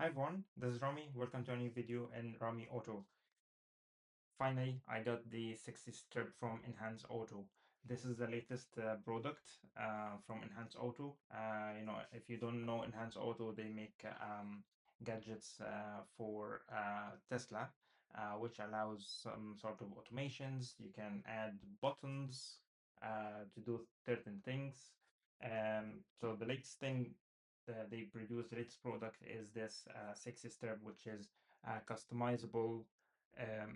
Hi everyone, this is Rami. Welcome to a new video in Rami Auto. Finally, I got the 60 strip from Enhance Auto. This is the latest product from Enhance Auto. If you don't know Enhance Auto, they make gadgets for Tesla, which allows some sort of automations. You can add buttons to do certain things. So the latest thing they produce, the latest product is this 60 strip, which is customizable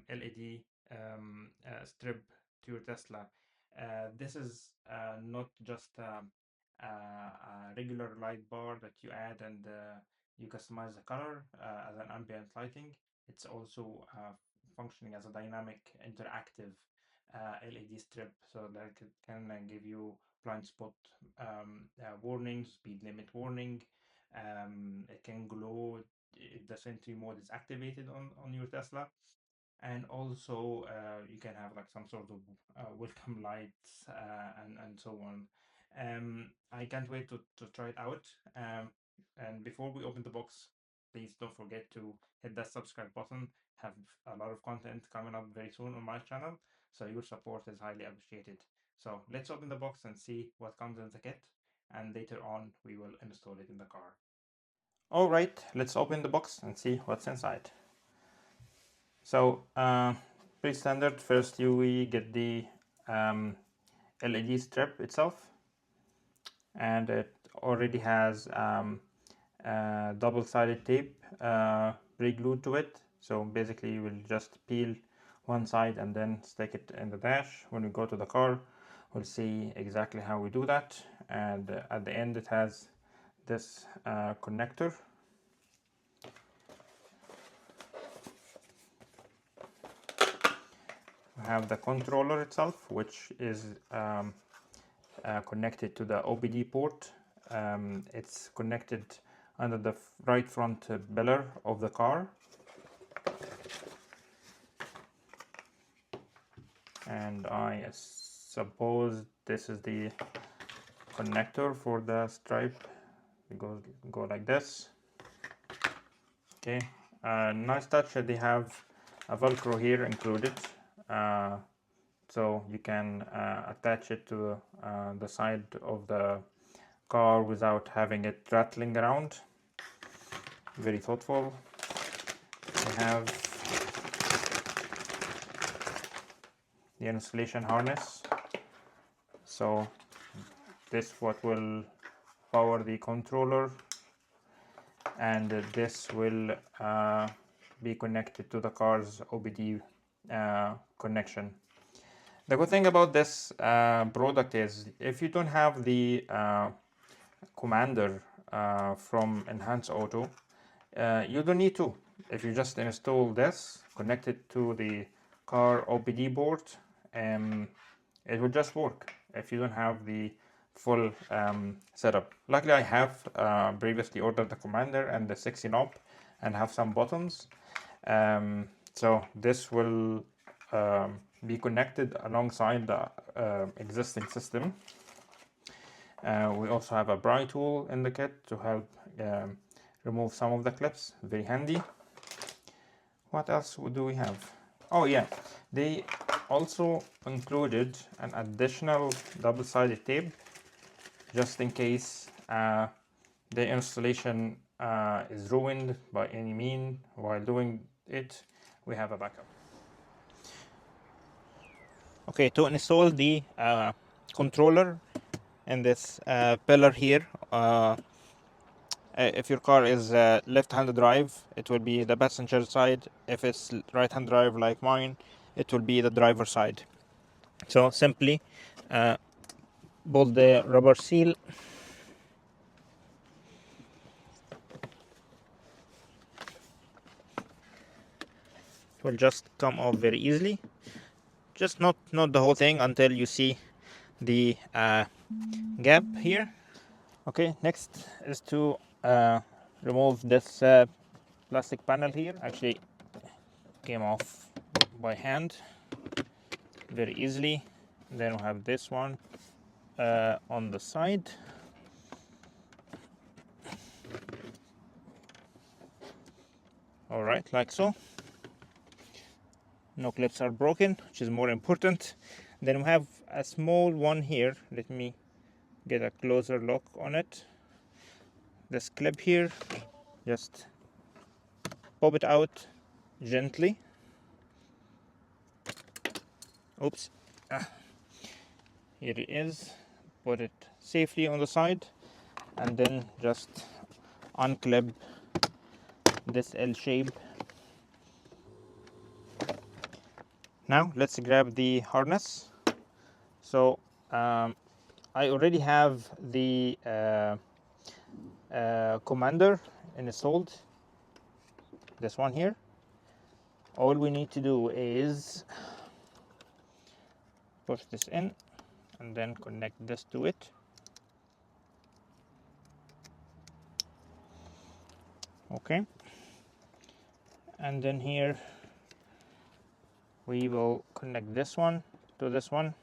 LED strip to your Tesla. This is not just a regular light bar that you add and you customize the color as an ambient lighting. It's also functioning as a dynamic interactive LED strip, so that it can give you blind spot warning, speed limit warning. It can glow if the sentry mode is activated on your Tesla, and also you can have like some sort of welcome lights and so on. I can't wait to try it out. And before we open the box, please don't forget to hit that subscribe button. Have a lot of content coming up very soon on my channel, so your support is highly appreciated. So let's open the box and see what comes in the kit, and later on we will install it in the car. All right, let's open the box and see what's inside. So pretty standard. First we get the LED strip itself, and it already has double-sided tape pre-glued to it. So basically you will just peel one side and then stick it in the dash. When we go to the car, we'll see exactly how we do that. And at the end it has this connector. We have the controller itself, which is connected to the OBD port. It's connected under the right front pillar of the car, and I suppose this is the connector for the stripe. It go like this. Okay, nice touch that they have a Velcro here included, so you can attach it to the side of the car without having it rattling around. Very thoughtful. We have the installation harness. So this what will power the controller, and this will be connected to the car's OBD connection. The good thing about this product is if you don't have the commander from Enhance Auto, you don't need to. If you just install this, connect it to the car OBD board, it will just work if you don't have the full setup. Luckily, I have previously ordered the commander and the 60 knob and have some buttons. So this will be connected alongside the existing system. We also have a pry tool in the kit to help remove some of the clips. Very handy. What else do we have? Oh yeah, they also included an additional double-sided tape just in case the installation is ruined by any mean while doing it. We have a backup. Okay, to install the controller and this pillar here, if your car is left-hand drive, it will be the passenger side. If it's right-hand drive like mine, it will be the driver side. So simply bolt the rubber seal. It will just come off very easily. Just not the whole thing until you see the gap here. Okay, next is to remove this plastic panel here. Actually came off by hand very easily. Then we have this one on the side. right, like so. No clips are broken, which is more important. Then we have a small one here. Let me get a closer look on it. This clip here, just pop it out gently. Oops. Here it is. Put it safely on the side and then just unclip this L shape. Now let's grab the harness. So I already have the commander installed, this one here. All we need to do is push this in and then connect this to it. Okay, and then here we will connect this one to this one.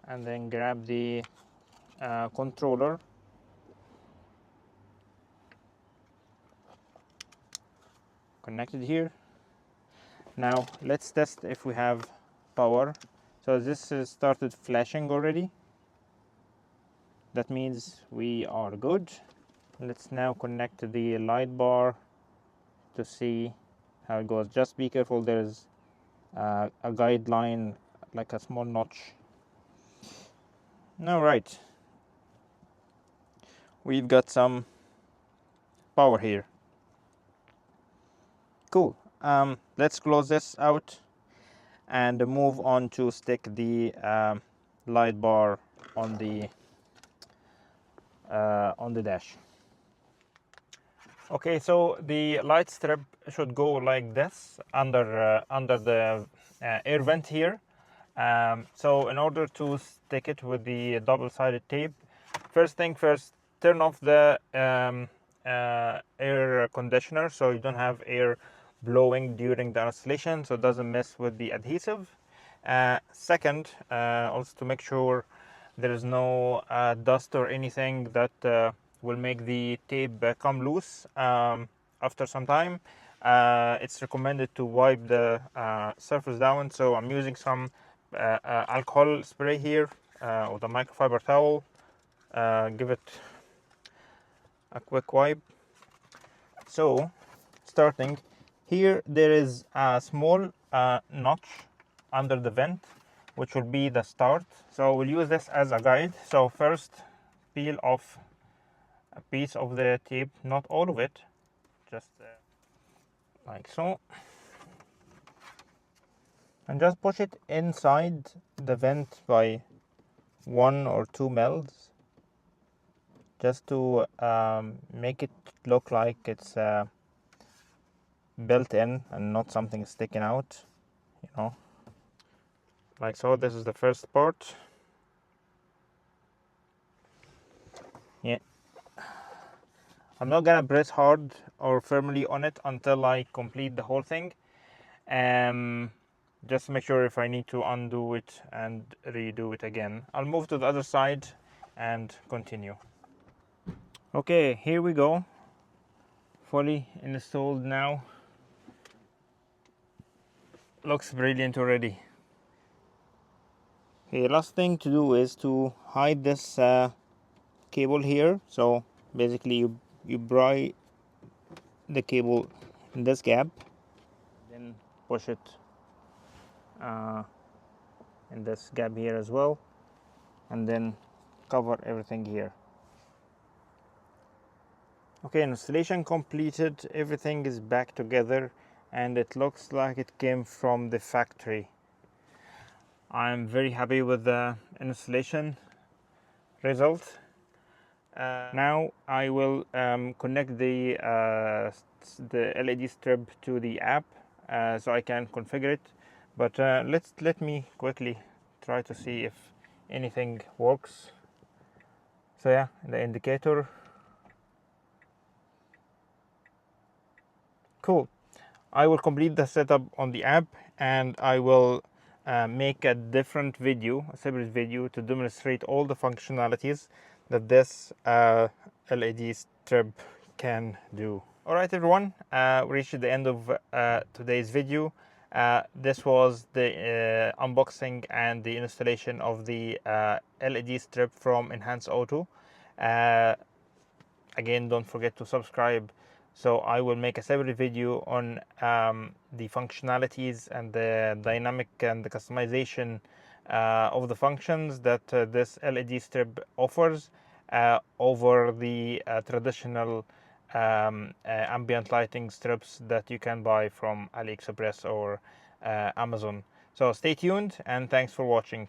And then grab the controller. Connected here. Now let's test if we have power. So this has started flashing already. That means we are good. Let's now connect the light bar to see how it goes. Just be careful, there's a guideline, like a small notch. All right, we've got some power here. Cool. Let's close this out and move on to stick the light bar on the dash. Okay, so the light strip should go like this under the air vent here. So in order to stick it with the double-sided tape, first thing first, turn off the air conditioner so you don't have air blowing during the installation, so it doesn't mess with the adhesive. Second, also to make sure there is no dust or anything that will make the tape come loose after some time. It's recommended to wipe the surface down, so I'm using some alcohol spray here with a microfiber towel. Give it a quick wipe. So starting here, there is a small notch under the vent, which will be the start. So we'll use this as a guide. So first, peel off a piece of the tape, not all of it, just like so, and just push it inside the vent by 1 or 2 mils, just to make it look like it's built in and not something sticking out, you know, like so. This is the first part. Yeah, I'm not gonna press hard or firmly on it until I complete the whole thing. Just make sure if I need to undo it and redo it again. I'll move to the other side and continue. Okay, here we go. Fully installed now. Looks brilliant already. Okay, last thing to do is to hide this cable here. So basically you pry the cable in this gap, then push it in this gap here as well, and then cover everything here. Okay, installation completed. Everything is back together and it looks like it came from the factory. I'm very happy with the installation result. Now I will connect the LED strip to the app so I can configure it. But let me quickly try to see if anything works. So yeah, the indicator. Cool. I will complete the setup on the app and I will make a different video, a separate video, to demonstrate all the functionalities that this LED strip can do. Alright everyone, we reached the end of today's video. This was the unboxing and the installation of the LED strip from Enhance Auto. Again, don't forget to subscribe, so I will make a separate video on the functionalities and the dynamic and the customization of the functions that this LED strip offers over the traditional ambient lighting strips that you can buy from AliExpress or Amazon. So stay tuned and thanks for watching.